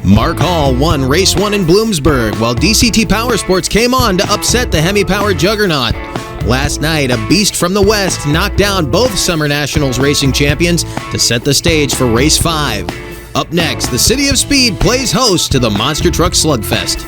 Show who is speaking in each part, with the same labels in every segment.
Speaker 1: Mark Hall won Race 1 in Bloomsburg, while DCT Power Sports came on to upset the Hemi-powered juggernaut. Last night, a beast from the West knocked down both Summer Nationals racing champions to set the stage for Race 5. Up next, the City of Speed plays host to the Monster Truck Slugfest.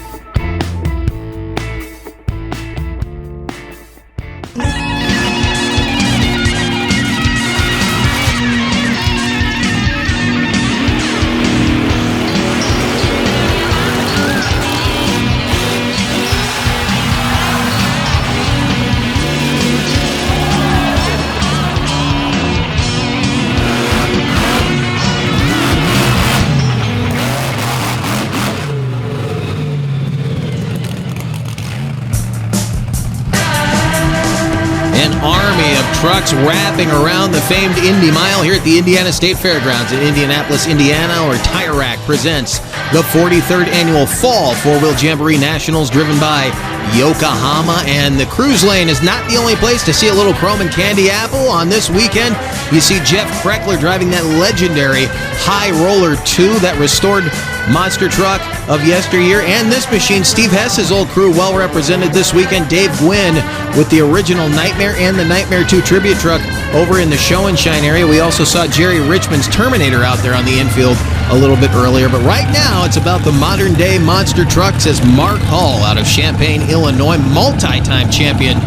Speaker 1: Trucks wrapping around the famed Indy Mile here at the Indiana State Fairgrounds in Indianapolis, Indiana, where Tire Rack presents the 43rd Annual Fall Four-Wheel Jamboree Nationals, driven by Yokohama. And the cruise lane is not the only place to see a little chrome and candy apple. On this weekend, you see Jeff Kreckler driving that legendary High Roller 2, that restored monster truck of yesteryear, and this machine, Steve Hess's old crew, well represented this weekend. Dave Gwynn with the original Nightmare and the Nightmare 2 tribute truck over in the Show and Shine area. We also saw Jerry Richmond's Terminator out there on the infield a little bit earlier, but right now it's about the modern day monster trucks as Mark Hall out of Champaign, Illinois, multi-time champion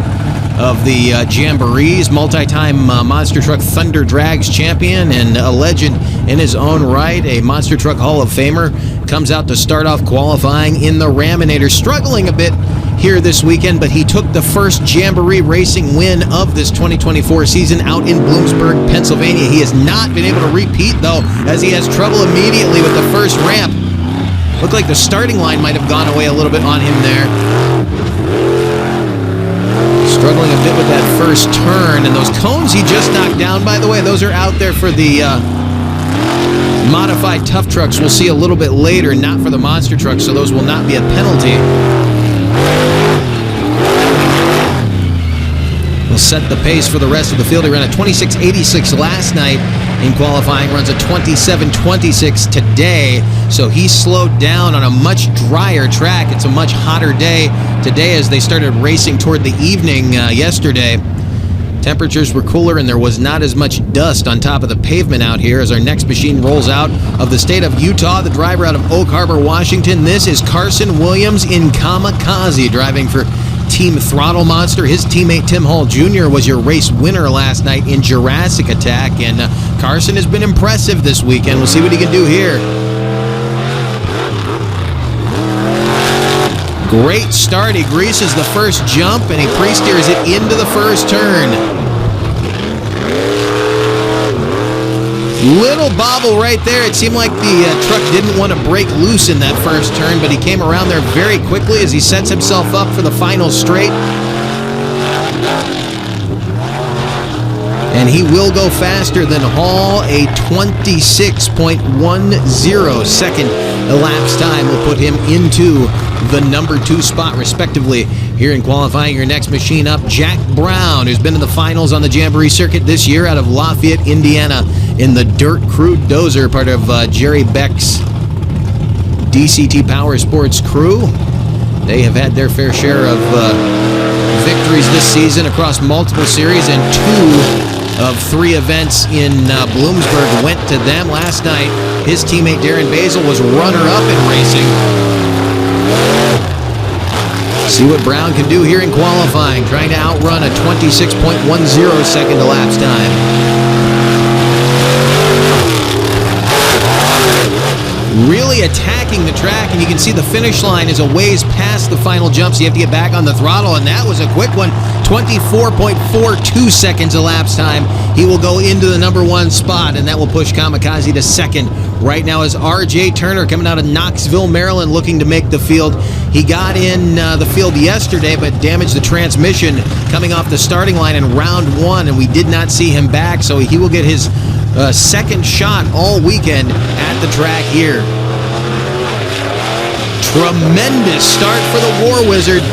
Speaker 1: of the Jamborees, multi-time Monster Truck Thunder Drags champion, and a legend in his own right, a Monster Truck Hall of Famer, comes out to start off qualifying in the Raminator, struggling a bit here this weekend, but he took the first Jamboree racing win of this 2024 season out in Bloomsburg, Pennsylvania. He has not been able to repeat, though, as he has trouble immediately with the first ramp. Looked like the starting line might have gone away a little bit on him there. Struggling a bit with that first turn, and those cones he just knocked down, by the way, those are out there for the modified tough trucks. We'll see a little bit later, not for the monster trucks, so those will not be a penalty. Will set the pace for the rest of the field. He ran a 26.86 last night in qualifying, runs a 27.26 today, so he slowed down on a much drier track. It's a much hotter day today as they started racing toward the evening yesterday. Temperatures were cooler and there was not as much dust on top of the pavement out here as our next machine rolls out of the state of Utah, the driver out of Oak Harbor, Washington. This is Carson Williams in Kamikaze, driving for Team Throttle Monster. His teammate Tim Hall Jr. was your race winner last night in Jurassic Attack, and Carson has been impressive this weekend. We'll see what he can do here. Great start. He greases the first jump and he pre-steers it into the first turn. Little bobble right there. It seemed like the truck didn't want to break loose in that first turn, but he came around there very quickly as he sets himself up for the final straight. And he will go faster than Hall. A 26.10 second elapsed time will put him into the number 2 spot, respectively. Here in qualifying, your next machine up, Jack Brown, who's been in the finals on the Jamboree circuit this year out of Lafayette, Indiana, in the Dirt Crew Dozer, part of Jerry Beck's DCT Power Sports crew. They have had their fair share of victories this season across multiple series, and 2 of 3 events in Bloomsburg went to them. Last night, his teammate Darren Basil was runner-up in racing. See what Brown can do here in qualifying, trying to outrun a 26.10 second elapsed time. Really attacking the track, and you can see the finish line is a ways past the final jump, so you have to get back on the throttle, and that was a quick one. 24.42 seconds elapsed time. He will go into the number 1 spot, and that will push Kamikaze to second. Right now is R.J. Turner coming out of Knoxville, Maryland, looking to make the field. He got in the field yesterday, but damaged the transmission coming off the starting line in round 1, and we did not see him back, so he will get his second shot all weekend at the track here. Tremendous start for the War Wizard.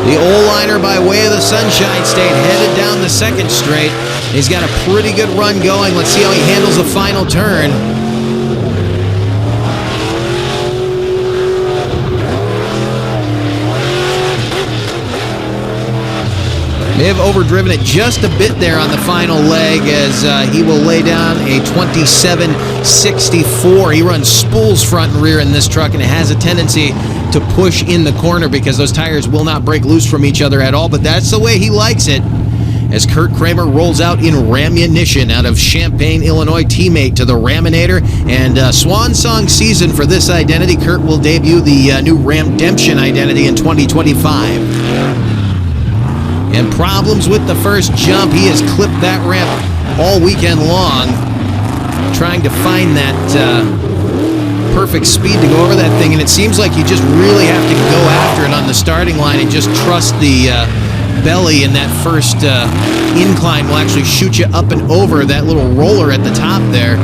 Speaker 1: The O-liner by way of the Sunshine State headed down the second straight. He's got a pretty good run going. Let's see how he handles the final turn. May have overdriven it just a bit there on the final leg as he will lay down a 27.64. He runs spools front and rear in this truck, and it has a tendency to push in the corner because those tires will not break loose from each other at all, but that's the way he likes it. As Kurt Kramer rolls out in Rammunition out of Champaign, Illinois, teammate to the Raminator, and swan song season for this identity. Kurt will debut the new Ramdemption identity in 2025. And problems with the first jump. He has clipped that ramp all weekend long, trying to find that perfect speed to go over that thing. And it seems like you just really have to go after it on the starting line and just trust the belly in that first incline will actually shoot you up and over that little roller at the top there.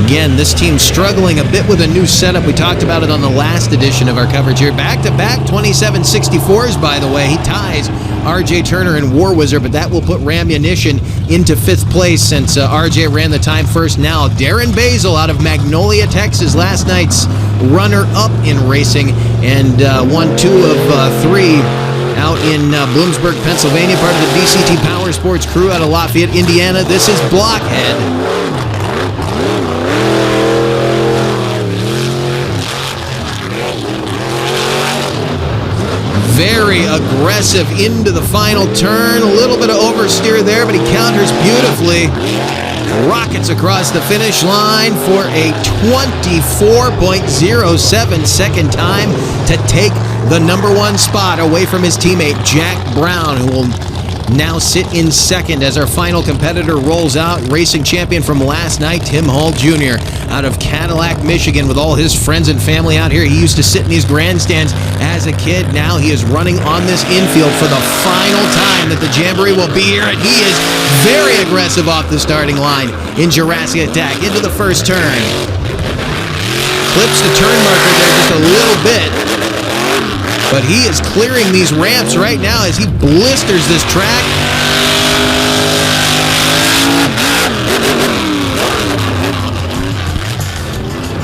Speaker 1: Again, this team struggling a bit with a new setup. We talked about it on the last edition of our coverage here. Back-to-back 27.64s, by the way. He ties R.J. Turner and War Wizard, but that will put Rammunition into 5th place since R.J. ran the time first. Now, Darren Basil out of Magnolia, Texas, last night's runner-up in racing, and won 2 of 3 out in Bloomsburg, Pennsylvania, part of the DCT Power Sports crew out of Lafayette, Indiana. This is Blockhead. Very aggressive into the final turn. A little bit of oversteer there, but he counters beautifully. Rockets across the finish line for a 24.07 second time to take the #1 spot away from his teammate Jack Brown, who will now sit in second as our final competitor rolls out. Racing champion from last night, Tim Hall Jr. out of Cadillac, Michigan, with all his friends and family out here. He used to sit in these grandstands as a kid. Now he is running on this infield for the final time that the Jamboree will be here, and he is very aggressive off the starting line in Jurassic Attack into the first turn. Clips the turn marker there just a little bit. But he is clearing these ramps right now as he blisters this track.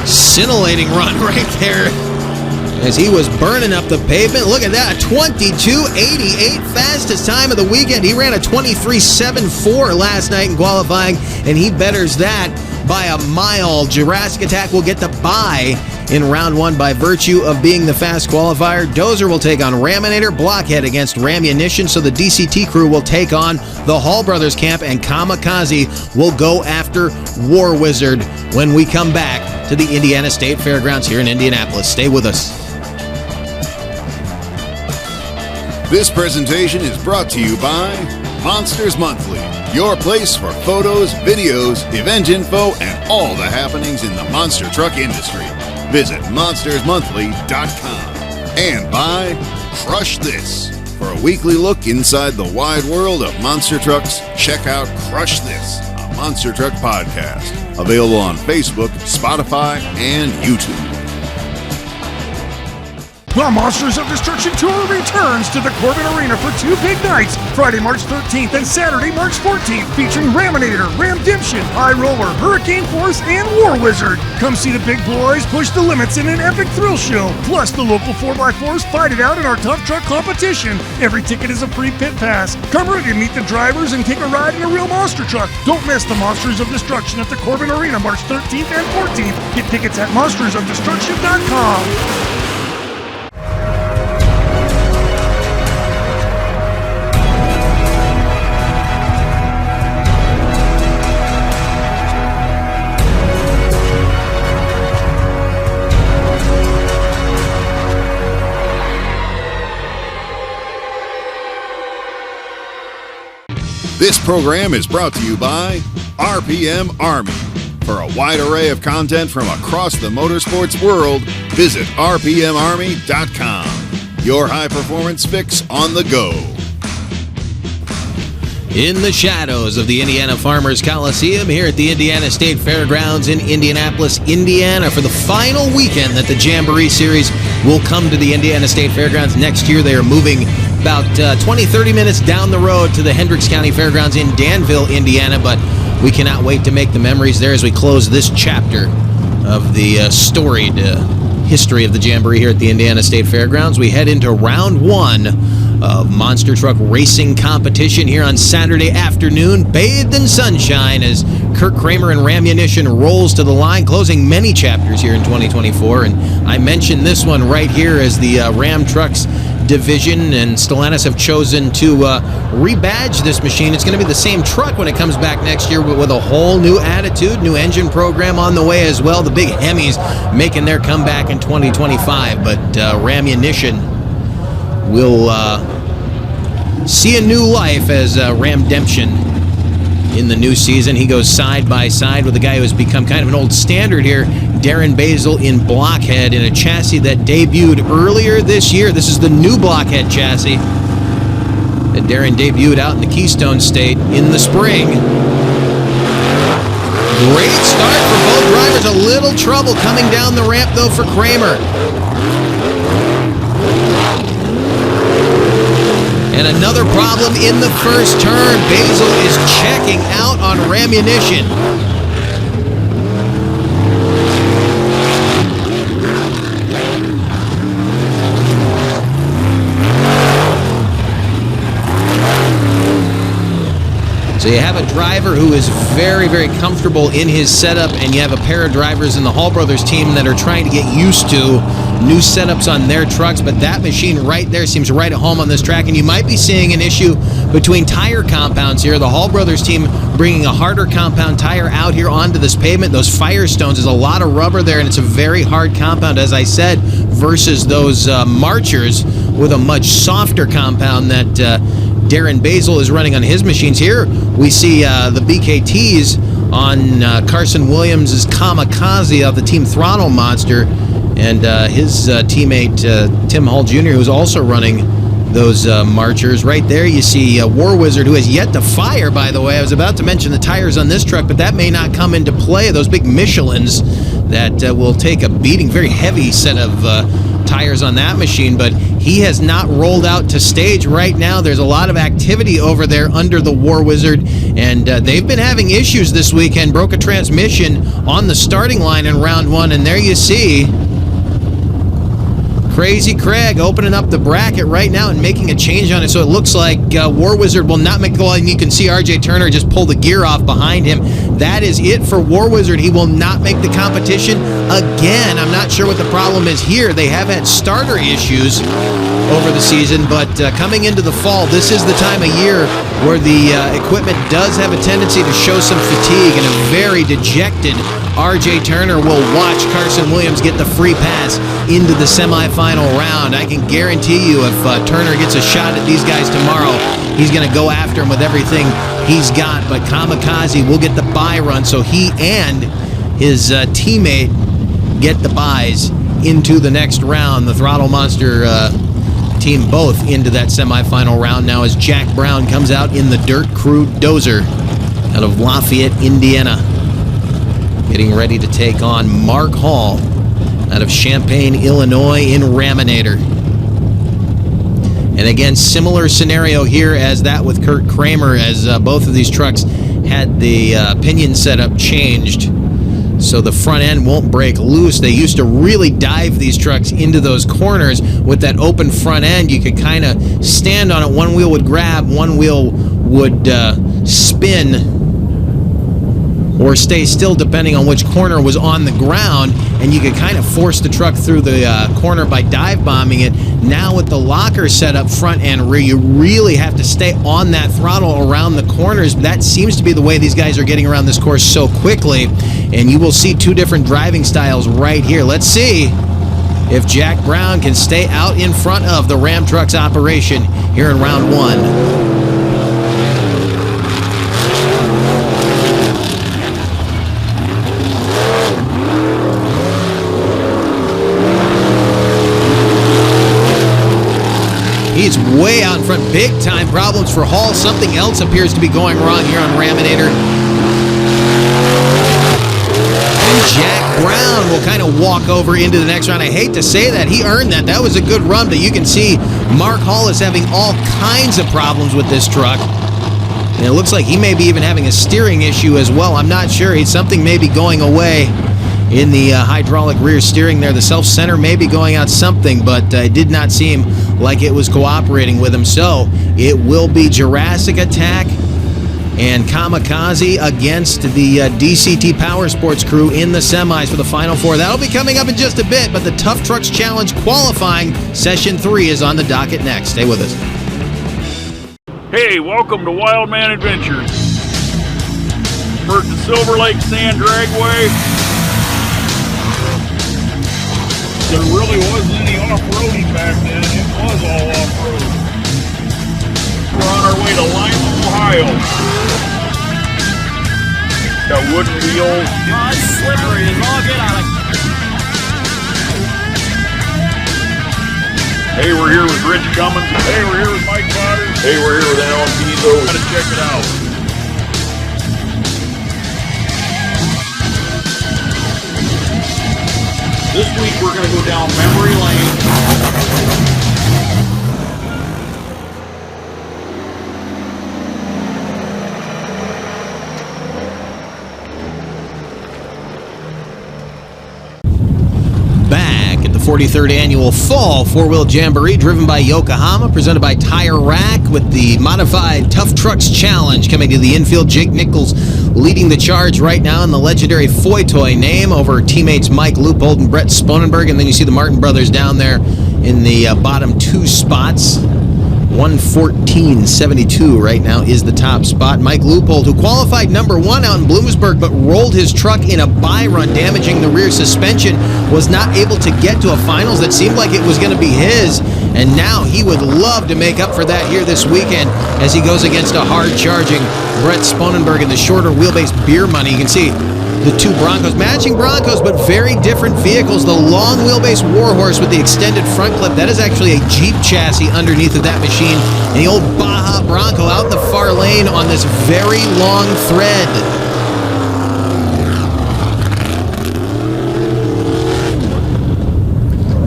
Speaker 1: Scintillating run right there as he was burning up the pavement. Look at that, 22.88, fastest time of the weekend. He ran a 23.74 last night in qualifying, and he betters that by a mile. Jurassic Attack will get the bye in round 1 by virtue of being the fast qualifier. Dozer will take on Raminator, Blockhead against Rammunition, so the DCT crew will take on the Hall Brothers camp, and Kamikaze will go after War Wizard when we come back to the Indiana State Fairgrounds here in Indianapolis. Stay with us.
Speaker 2: This presentation is brought to you by Monsters Monthly, your place for photos, videos, event info, and all the happenings in the monster truck industry. Visit monstersmonthly.com. And by Crush This. For a weekly look inside the wide world of monster trucks, check out Crush This, a monster truck podcast. Available on Facebook, Spotify, and YouTube.
Speaker 3: The Monsters of Destruction Tour returns to the Corbin Arena for 2 big nights, Friday, March 13th and Saturday, March 14th, featuring Raminator, Ramdemption, High Roller, Hurricane Force, and War Wizard. Come see the big boys push the limits in an epic thrill show. Plus, the local 4x4s fight it out in our tough truck competition. Every ticket is a free pit pass. Come ready to meet the drivers and take a ride in a real monster truck. Don't miss the Monsters of Destruction at the Corbin Arena, March 13th and 14th. Get tickets at monstersofdestruction.com.
Speaker 2: This program is brought to you by RPM Army. For a wide array of content from across the motorsports world, visit rpmarmy.com. Your high-performance fix on the go.
Speaker 1: In the shadows of the Indiana Farmers Coliseum here at the Indiana State Fairgrounds in Indianapolis, Indiana, for the final weekend that the Jamboree Series will come to the Indiana State Fairgrounds next year. They are moving about 20-30 minutes down the road to the Hendricks County Fairgrounds in Danville, Indiana, but we cannot wait to make the memories there as we close this chapter of the storied history of the Jamboree here at the Indiana State Fairgrounds. We head into round one of monster truck racing competition here on Saturday afternoon, bathed in sunshine as Kurt Kramer and Rammunition rolls to the line, closing many chapters here in 2024. And I mentioned this one right here as the Ram Trucks division and Stellantis have chosen to rebadge this machine. It's going to be the same truck when it comes back next year, but with a whole new attitude, new engine program on the way as well. The big Hemis making their comeback in 2025, but Rammunition will see a new life as Ramdemption in the new season. He goes side by side with a guy who has become kind of an old standard here, Darren Basil in Blockhead, in a chassis that debuted earlier this year. This is the new Blockhead chassis that Darren debuted out in the Keystone State in the spring. Great start for both drivers. A little trouble coming down the ramp, though, for Kramer. And another problem in the first turn. Basil is checking out on Rammunition. So you have a driver who is very, very comfortable in his setup, and you have a pair of drivers in the Hall Brothers team that are trying to get used to new setups on their trucks, but that machine right there seems right at home on this track, and you might be seeing an issue between tire compounds here. The Hall Brothers team bringing a harder compound tire out here onto this pavement. Those Firestones, is a lot of rubber there, and it's a very hard compound, as I said, versus those Marchers with a much softer compound that Darren Basil is running on his machines. Here we see the BKTs on Carson Williams' Kamikaze of the Team Throttle Monster, and his teammate Tim Hall Jr., who's also running those Marchers. Right there you see War Wizard, who has yet to fire, by the way. I was about to mention the tires on this truck, but that may not come into play. Those big Michelins that will take a beating, very heavy set of tires on that machine, but he has not rolled out to stage right now. There's a lot of activity over there under the War Wizard, and they've been having issues this weekend. Broke a transmission on the starting line in round one, and there you see Crazy Craig opening up the bracket right now and making a change on it, so it looks like War Wizard will not make the goal, and you can see RJ Turner just pull the gear off behind him. That is it for War Wizard. He will not make the competition again. I'm not sure what the problem is here. They have had starter issues over the season, but coming into the fall, this is the time of year where the equipment does have a tendency to show some fatigue, and a very dejected RJ Turner will watch Carson Williams get the free pass into the semifinal round. I can guarantee you if Turner gets a shot at these guys tomorrow, he's going to go after him with everything he's got. But Kamikaze will get the bye run, so he and his teammate get the buys into the next round. The Throttle Monster team both into that semifinal round now as Jack Brown comes out in the Dirt Crew Dozer out of Lafayette, Indiana, getting ready to take on Mark Hall out of Champaign, Illinois in Raminator. And again, similar scenario here as that with Kurt Kramer, as both of these trucks had the pinion setup changed, so the front end won't break loose. They used to really dive these trucks into those corners with that open front end. You could kind of stand on it. One wheel would grab, one wheel would spin or stay still depending on which corner was on the ground, and you could kind of force the truck through the corner by dive bombing it. Now with the locker set up front and rear, you really have to stay on that throttle around the corners. That seems to be the way these guys are getting around this course so quickly, and you will see two different driving styles right here. Let's see if Jack Brown can stay out in front of the Ram Trucks operation here in round one. He's way out in front. Big time problems for Hall. Something else appears to be going wrong here on Raminator. And Jack Brown will kind of walk over into the next round. I hate to say that. He earned that. That was a good run, but you can see Mark Hall is having all kinds of problems with this truck. And it looks like he may be even having a steering issue as well. I'm not sure. Something may be going away in the hydraulic rear steering there. The self-center may be going out something, but it did not seem like it was cooperating with him. So it will be Jurassic Attack and Kamikaze against the DCT Power Sports crew in the semis for the Final Four. That'll be coming up in just a bit, but the Tough Trucks Challenge qualifying Session 3 is on the docket next. Stay with us.
Speaker 4: Hey, welcome to Wild Man Adventures. We're at the Silver Lake Sand Dragway. There really wasn't any off-roading back then. It was all off-road. We're on our way to Lima, Ohio. Got wooden wheels.
Speaker 5: Oh, it's slippery as all get out of.
Speaker 4: Hey, we're here with Rich Cummins. Hey, we're here with Mike Potter. Hey, we're here with Alan Pizzo. Gotta check it out. This week we're gonna go down memory lane.
Speaker 1: Back at the 43rd Annual Fall Four-Wheel Jamboree, driven by Yokohama, presented by Tire Rack, with the modified Tough Trucks Challenge coming to the infield. Jake Nichols leading the charge right now in the legendary Foy-Toy name over teammates Mike Leupold and Brett Sponenberg. And then you see the Martin brothers down there in the bottom two spots. 1:14.72 right now is the top spot. Mike Leupold, who qualified number 1 out in Bloomsburg, but rolled his truck in a bye run, damaging the rear suspension, was not able to get to a finals that seemed like it was going to be his. And now he would love to make up for that here this weekend as he goes against a hard-charging Brett Sponenberg in the shorter wheelbase beer money. You can see the two Broncos, matching Broncos, but very different vehicles. The long wheelbase Warhorse with the extended front clip, that is actually a Jeep chassis underneath of that machine. And the old Baja Bronco out in the far lane on this very long thread.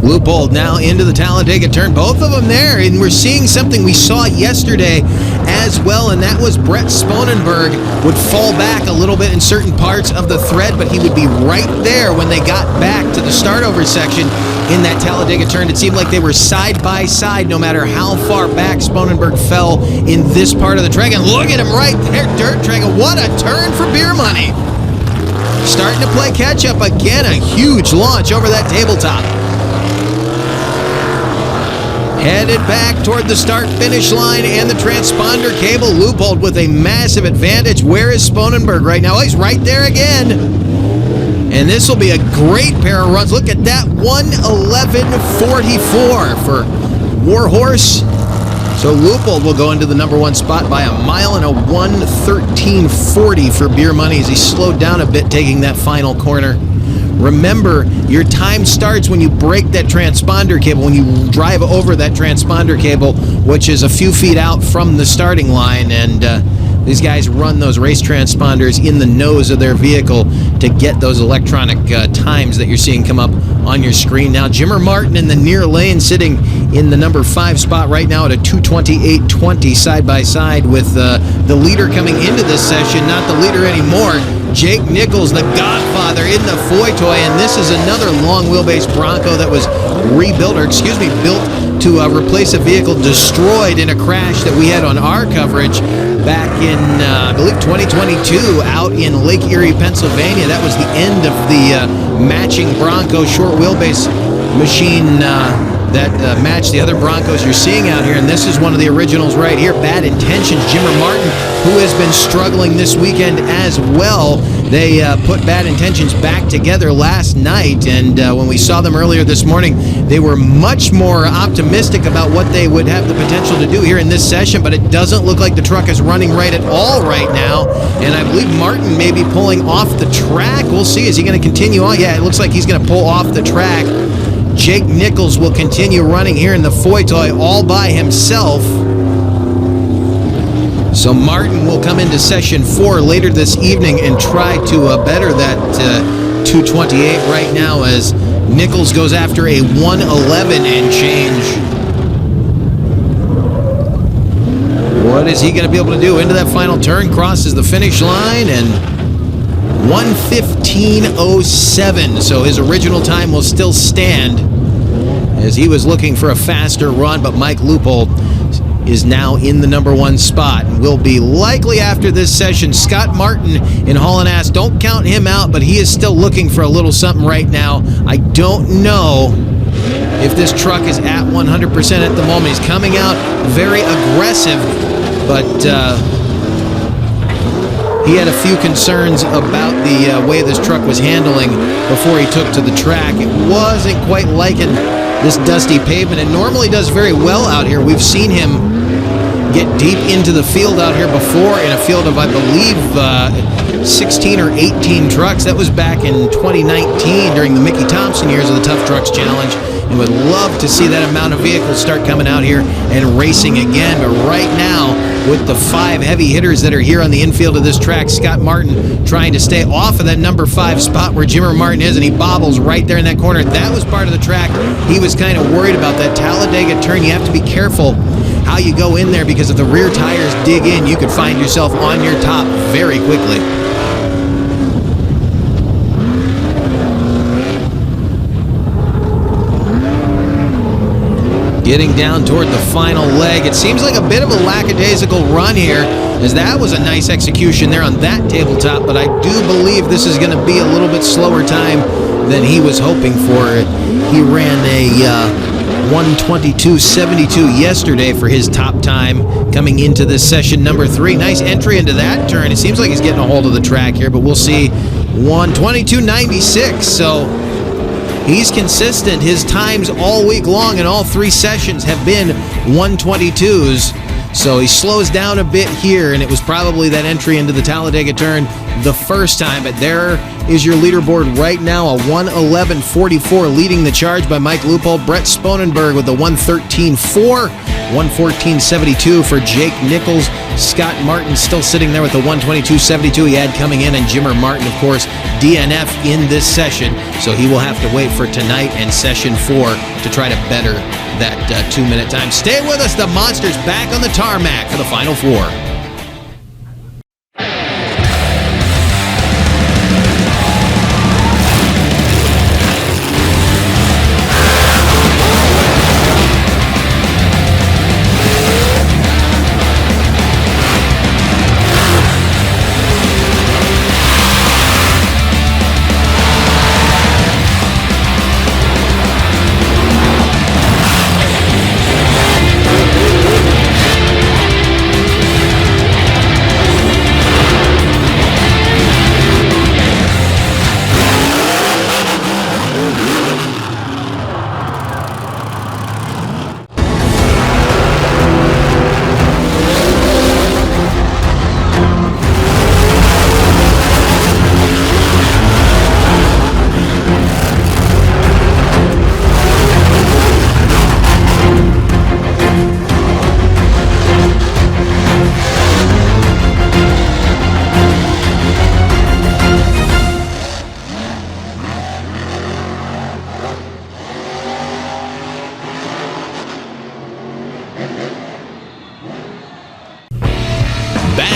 Speaker 1: Leupold now into the Talladega turn. Both of them there, and we're seeing something we saw yesterday as well, and that was Brett Sponenberg would fall back a little bit in certain parts of the thread, but he would be right there when they got back to the start-over section in that Talladega turn. It seemed like they were side by side no matter how far back Sponenberg fell in this part of the track. And look at him right there, dirt track. What a turn for beer money. Starting to play catch-up again. A huge launch over that tabletop. Headed back toward the start-finish line and the transponder cable. Leupold with a massive advantage. Where is Sponenberg right now? Oh, he's right there again. And this will be a great pair of runs. Look at that, 1:11.44 for Warhorse. So Leupold will go into the number 1 spot by a mile and a 1:13.40 for beer money as he slowed down a bit taking that final corner. Remember, your time starts when you break that transponder cable, when you drive over that transponder cable, which is a few feet out from the starting line. And these guys run those race transponders in the nose of their vehicle to get those electronic times that you're seeing come up on your screen now. Jimmer Martin in the near lane, sitting in the number 5 spot right now at a 2:28.20, side by side with the leader coming into this session, not the leader anymore, Jake Nichols, the Godfather, in the Foy-Toy. And this is another long wheelbase Bronco that was built to replace a vehicle destroyed in a crash that we had on our coverage back in, I believe, 2022 out in Lake Erie, Pennsylvania. That was the end of the matching Bronco short wheelbase machine that matched the other Broncos you're seeing out here. And this is one of the originals right here. Bad Intentions, Jimmer Martin, who has been struggling this weekend as well. They put Bad Intentions back together last night, and when we saw them earlier this morning, they were much more optimistic about what they would have the potential to do here in this session, but it doesn't look like the truck is running right at all right now, and I believe Martin may be pulling off the track. We'll see. Is he going to continue on? Yeah, it looks like he's going to pull off the track. Jake Nichols will continue running here in the Foy-Toy all by himself. So Martin will come into session 4 later this evening and try to better that 228 right now as Nichols goes after a 111 and change. What is he going to be able to do? Into that final turn, crosses the finish line, and 1:15.07. So his original time will still stand as he was looking for a faster run, but Mike Leupold is now in the number one spot and will be likely after this session. Scott Martin in Hall and Ass, don't count him out, but he is still looking for a little something right now. I don't know if this truck is at 100% at the moment. He's coming out very aggressive, but he had a few concerns about the way this truck was handling before he took to the track. It wasn't quite liking this dusty pavement. It normally does very well out here. We've seen him get deep into the field out here before in a field of, I believe, 16 or 18 trucks. That was back in 2019 during the Mickey Thompson years of the Tough Trucks Challenge, and would love to see that amount of vehicles start coming out here and racing again. But right now, with the 5 heavy hitters that are here on the infield of this track, Scott Martin trying to stay off of that number 5 spot where Jimmer Martin is, and he bobbles right there in that corner. That was part of the track he was kind of worried about. That Talladega turn, you have to be careful how you go in there, because if the rear tires dig in, you could find yourself on your top very quickly. Getting down toward the final leg. It seems like a bit of a lackadaisical run here, as that was a nice execution there on that tabletop, but I do believe this is going to be a little bit slower time than he was hoping for. He ran a 1:22.72 yesterday for his top time coming into this session number 3. Nice entry into that turn. It seems like he's getting a hold of the track here, but we'll see. 1:22.96, so he's consistent. His times all week long in all 3 sessions have been 1:22s. So he slows down a bit here, and it was probably that entry into the Talladega turn the first time. But there is your leaderboard right now, a 1:11.44 leading the charge by Mike Leupold. Brett Sponenberg with the 1:13.4, 1:14.72 for Jake Nichols. Scott Martin still sitting there with the 1:22.72 he had coming in, and Jimmer Martin, of course, DNF in this session. So he will have to wait for tonight and session 4 to try to better that 2-minute time. Stay with us. The Monsters back on the tarmac for the Final 4.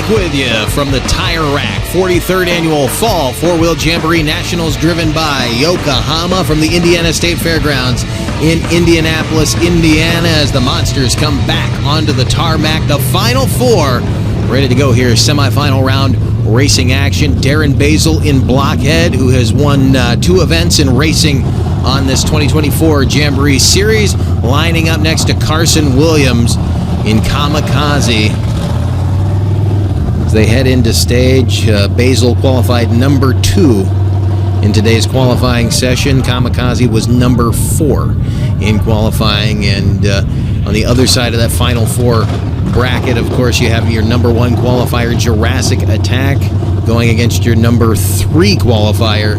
Speaker 1: With you from the Tire Rack 43rd Annual Fall 4-Wheel Jamboree Nationals, driven by Yokohama from the Indiana State Fairgrounds in Indianapolis, Indiana, as the Monsters come back onto the tarmac. The Final 4 ready to go here. Semifinal round racing action. Darren Basil in Blockhead, who has won 2 events in racing on this 2024 Jamboree Series, lining up next to Carson Williams in Kamikaze. As they head into stage, Basil qualified number 2 in today's qualifying session. Kamikaze was number 4 in qualifying. And on the other side of that Final 4 bracket, of course, you have your number 1 qualifier, Jurassic Attack, going against your number 3 qualifier,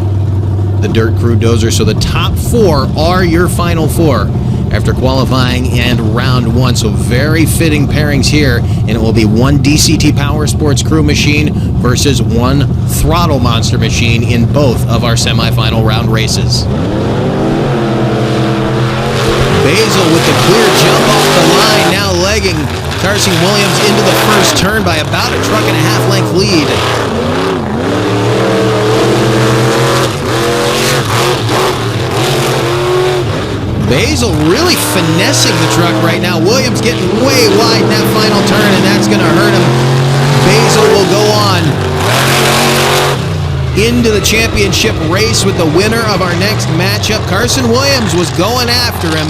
Speaker 1: the Dirt Crew Dozer. So the top 4 are your Final 4. after qualifying and round one. So very fitting pairings here, and it will be one DCT Power Sports crew machine versus one Throttle Monster machine in both of our semifinal round races. Basil with the clear jump off the line, now legging Carson Williams into the first turn by about a truck and a half length lead. Basil really finessing the truck right now. Williams getting way wide in that final turn, and that's going to hurt him. Basil will go on into the championship race with the winner of our next matchup. Carson Williams was going after him,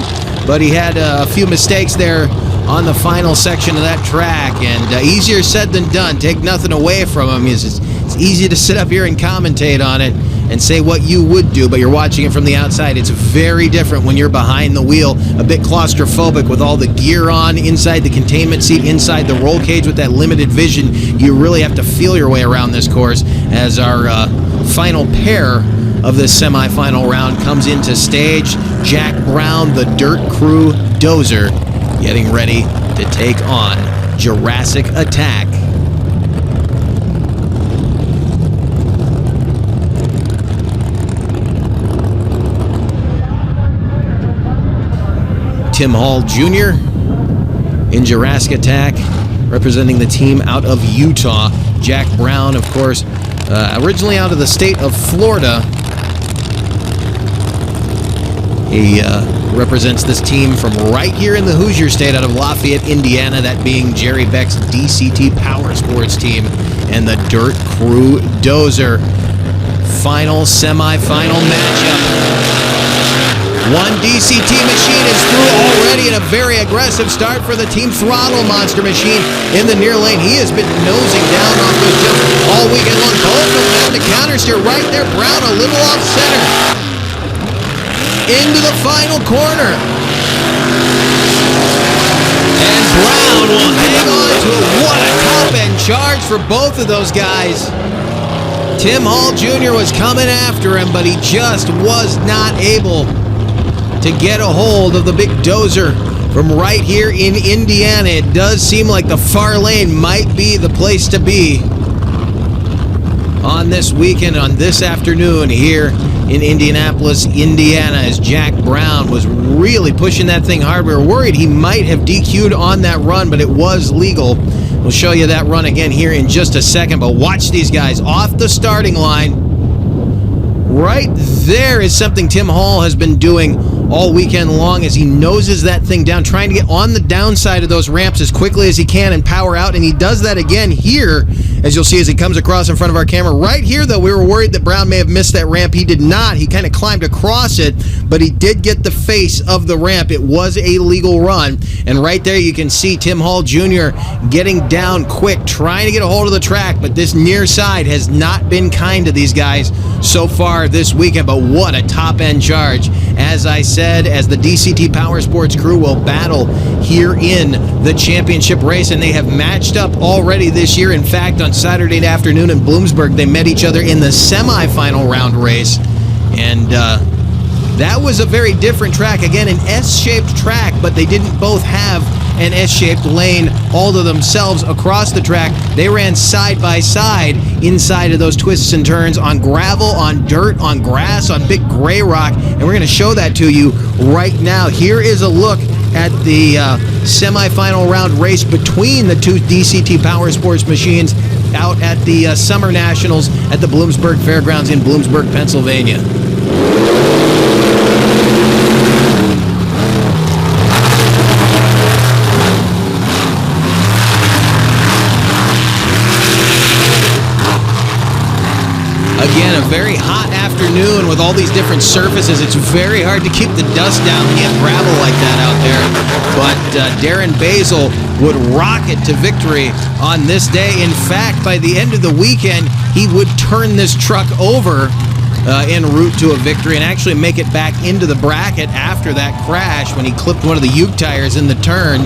Speaker 1: but he had a few mistakes there on the final section of that track, and easier said than done. Take nothing away from him. It's easy to sit up here and commentate on it and say what you would do, but you're watching it from the outside. It's very different when you're behind the wheel, a bit claustrophobic with all the gear on, inside the containment seat, inside the roll cage with that limited vision. You really have to feel your way around this course as our final pair of this semifinal round comes into stage. Jack Brown, the Dirt Crew Dozer, getting ready to take on Jurassic Attack. Tim Hall Jr. in Jurassic Attack, representing the team out of Utah. Jack Brown, of course, originally out of the state of Florida. He represents this team from right here in the Hoosier State out of Lafayette, Indiana, that being Jerry Beck's DCT Power Sports team and the Dirt Crew Dozer. Final semifinal matchup. One DCT machine is through already, and a very aggressive start for the Team Throttle Monster machine in the near lane. He has been nosing down off those jumps all weekend long. Both of them having to counter steer right there. Brown a little off center. Into the final corner. And Brown will hang on to it. What a top-end charge for both of those guys. Tim Hall Jr. was coming after him, but he just was not able to get a hold of the big Dozer from right here in Indiana. It does seem like the far lane might be the place to be on this weekend, on this afternoon here in Indianapolis, Indiana, as Jack Brown was really pushing that thing hard. We were worried he might have DQ'd on that run, but it was legal. We'll show you that run again here in just a second, but watch these guys off the starting line. Right there is something Tim Hall has been doing all weekend long as he noses that thing down, trying to get on the downside of those ramps as quickly as he can and power out, and he does that again here, as you'll see as he comes across in front of our camera. Right here, though, we were worried that Brown may have missed that ramp. He did not. He kind of climbed across it, but he did get the face of the ramp. It was a legal run, and right there you can see Tim Hall Jr. getting down quick, trying to get a hold of the track, but this near side has not been kind to these guys so far this weekend. But what a top-end charge. As I said, as the DCT Power Sports crew will battle here in the championship race, and they have matched up already this year. In fact, on Saturday afternoon in Bloomsburg, they met each other in the semifinal round race, and that was a very different track. Again, an S-shaped track, but they didn't both have an S-shaped lane all to themselves across the track. They ran side by side inside of those twists and turns on gravel, on dirt, on grass, on big gray rock, and we're going to show that to you right now. Here is a look at the semifinal round race between the two DCT Power Sports machines out at the Summer Nationals at the Bloomsburg Fairgrounds in Bloomsburg, Pennsylvania. Again, a very hot afternoon with all these different surfaces. It's very hard to keep the dust down when you have gravel like that out there. But Darren Basil would rocket to victory on this day. In fact, by the end of the weekend, he would turn this truck over en route to a victory and actually make it back into the bracket after that crash when he clipped one of the Uke tires in the turn.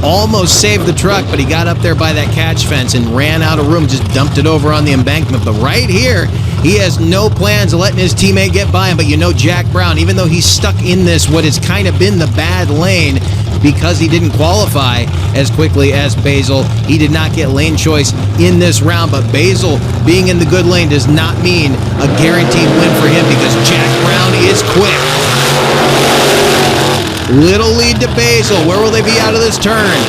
Speaker 1: Almost saved the truck, but he got up there by that catch fence and ran out of room, just dumped it over on the embankment. But right here, he has no plans of letting his teammate get by him. But you know Jack Brown, even though he's stuck in this, what has kind of been the bad lane, because he didn't qualify as quickly as Basil, he did not get lane choice in this round. But Basil being in the good lane does not mean a guaranteed win for him, because Jack Brown is quick. Little lead to Basil. Where will they be out of this turn?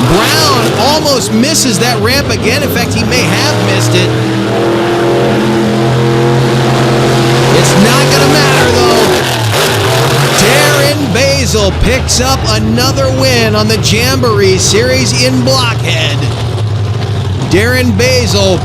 Speaker 1: Brown almost misses that ramp again. In fact, he may have missed it. It's not going to matter, though. Darren Basil picks up another win on the Jamboree Series in Blockhead. Darren Basil,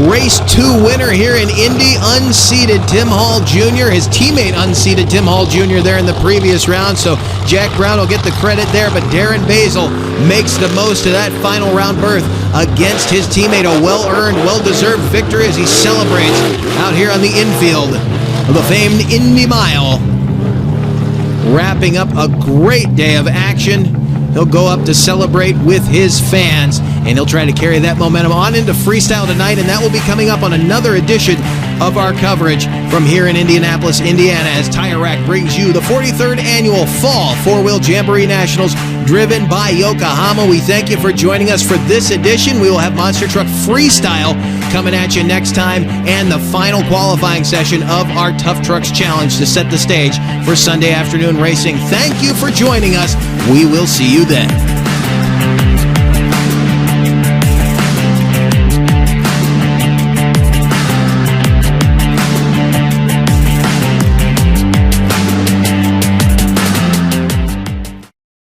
Speaker 1: Race 2 winner here in Indy, unseated Tim Hall Jr. His teammate unseated Tim Hall Jr. there in the previous round, so Jack Brown will get the credit there, but Darren Basil makes the most of that final round berth against his teammate. A well-earned, well-deserved victory as he celebrates out here on the infield of the famed Indy Mile. Wrapping up a great day of action. He'll go up to celebrate with his fans, and he'll try to carry that momentum on into freestyle tonight, and that will be coming up on another edition of our coverage from here in Indianapolis, Indiana, as Tire Rack brings you the 43rd Annual Fall 4-Wheel Jamboree Nationals, driven by Yokohama. We thank you for joining us for this edition. We will have Monster Truck Freestyle coming at you next time, and the final qualifying session of our Tough Trucks Challenge to set the stage for Sunday afternoon racing. Thank you for joining us. We will see you then.